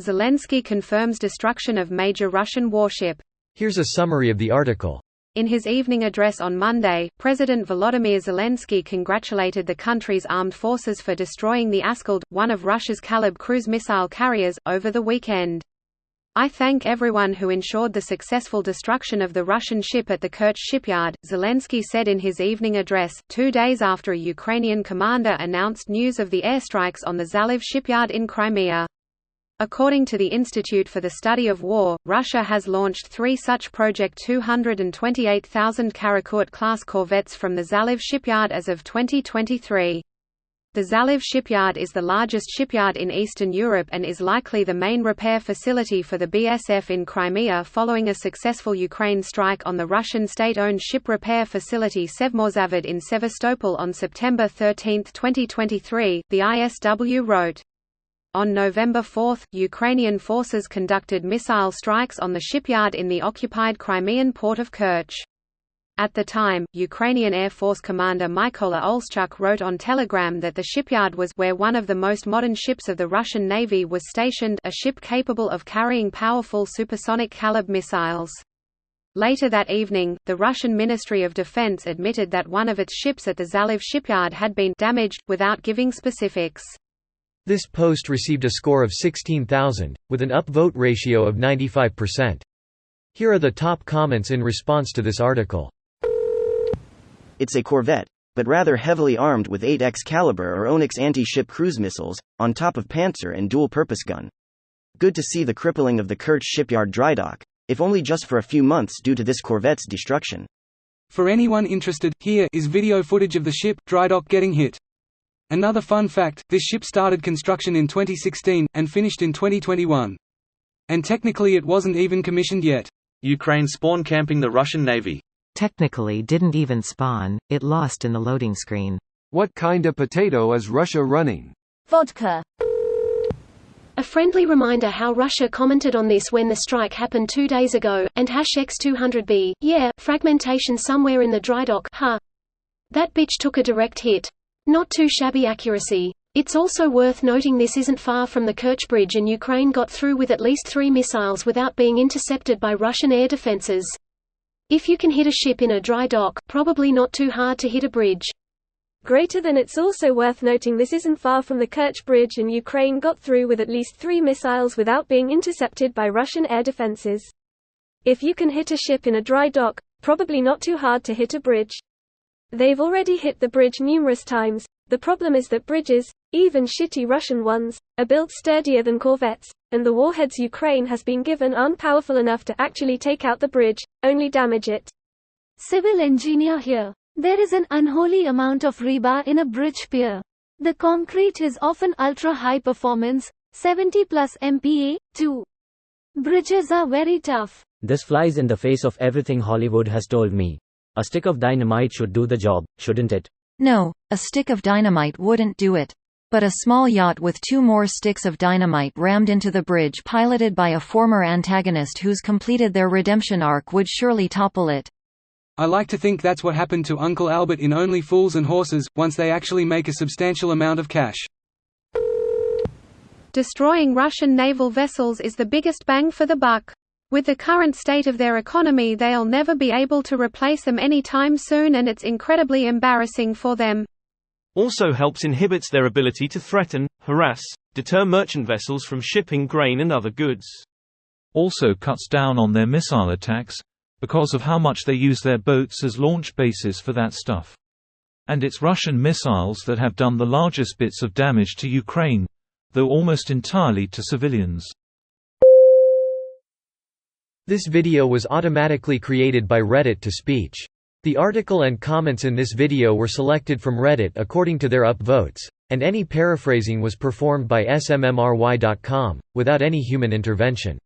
Zelensky confirms destruction of major Russian warship. Here's a summary of the article. In his evening address on Monday, President Volodymyr Zelensky congratulated the country's armed forces for destroying the Askald, one of Russia's Kalib cruise missile carriers, over the weekend. "I thank everyone who ensured the successful destruction of the Russian ship at the Kerch shipyard," Zelensky said in his evening address, 2 days after a Ukrainian commander announced news of the airstrikes on the Zaliv shipyard in Crimea. According to the Institute for the Study of War, Russia has launched 3 such Project 228,000 Karakurt-class corvettes from the Zaliv shipyard as of 2023. The Zaliv shipyard is the largest shipyard in Eastern Europe and is likely the main repair facility for the BSF in Crimea following a successful Ukraine strike on the Russian state-owned ship repair facility Sevmorzavod in Sevastopol on September 13, 2023, the ISW wrote. On November 4, Ukrainian forces conducted missile strikes on the shipyard in the occupied Crimean port of Kerch. At the time, Ukrainian Air Force Commander Mykola Olschuk wrote on Telegram that the shipyard was where one of the most modern ships of the Russian Navy was stationed, a ship capable of carrying powerful supersonic Kalib missiles. Later that evening, the Russian Ministry of Defense admitted that one of its ships at the Zaliv shipyard had been damaged, without giving specifics. This post received a score of 16,000, with an upvote ratio of 95%. Here are the top comments in response to this article. It's a corvette, but rather heavily armed with 8x caliber or Onyx anti-ship cruise missiles, on top of Panzer and dual-purpose gun. Good to see the crippling of the Kerch shipyard drydock, if only just for a few months due to this corvette's destruction. For anyone interested, here is video footage of the ship drydock getting hit. Another fun fact, this ship started construction in 2016, and finished in 2021. And technically it wasn't even commissioned yet. Ukraine spawn camping the Russian Navy. Technically didn't even spawn, it lost in the loading screen. What kind of potato is Russia running? Vodka. A friendly reminder how Russia commented on this when the strike happened 2 days ago, and #X200B, yeah, fragmentation somewhere in the drydock, huh. That bitch took a direct hit. Not too shabby accuracy. It's also worth noting this isn't far from the Kerch Bridge and Ukraine got through with at least 3 missiles without being intercepted by Russian air defenses. If you can hit a ship in a dry dock, probably not too hard to hit a bridge. Greater than it's also worth noting this isn't far from the Kerch Bridge and Ukraine got through with at least 3 missiles without being intercepted by Russian air defenses. If you can hit a ship in a dry dock, probably not too hard to hit a bridge. They've already hit the bridge numerous times. The problem is that bridges, even shitty Russian ones, are built sturdier than corvettes, and the warheads Ukraine has been given aren't powerful enough to actually take out the bridge, only damage it. Civil engineer here. There is an unholy amount of rebar in a bridge pier. The concrete is often ultra-high performance, 70+ MPa, too. Bridges are very tough. This flies in the face of everything Hollywood has told me. A stick of dynamite should do the job, shouldn't it? No, a stick of dynamite wouldn't do it. But a small yacht with 2 more sticks of dynamite rammed into the bridge piloted by a former antagonist who's completed their redemption arc would surely topple it. I like to think that's what happened to Uncle Albert in Only Fools and Horses, once they actually make a substantial amount of cash. Destroying Russian naval vessels is the biggest bang for the buck. With the current state of their economy, they'll never be able to replace them anytime soon, and it's incredibly embarrassing for them. Also helps inhibits their ability to threaten, harass, deter merchant vessels from shipping grain and other goods. Also cuts down on their missile attacks, because of how much they use their boats as launch bases for that stuff. And it's Russian missiles that have done the largest bits of damage to Ukraine, though almost entirely to civilians. This video was automatically created by Reddit to speech. The article and comments in this video were selected from Reddit according to their upvotes, and any paraphrasing was performed by smmry.com, without any human intervention.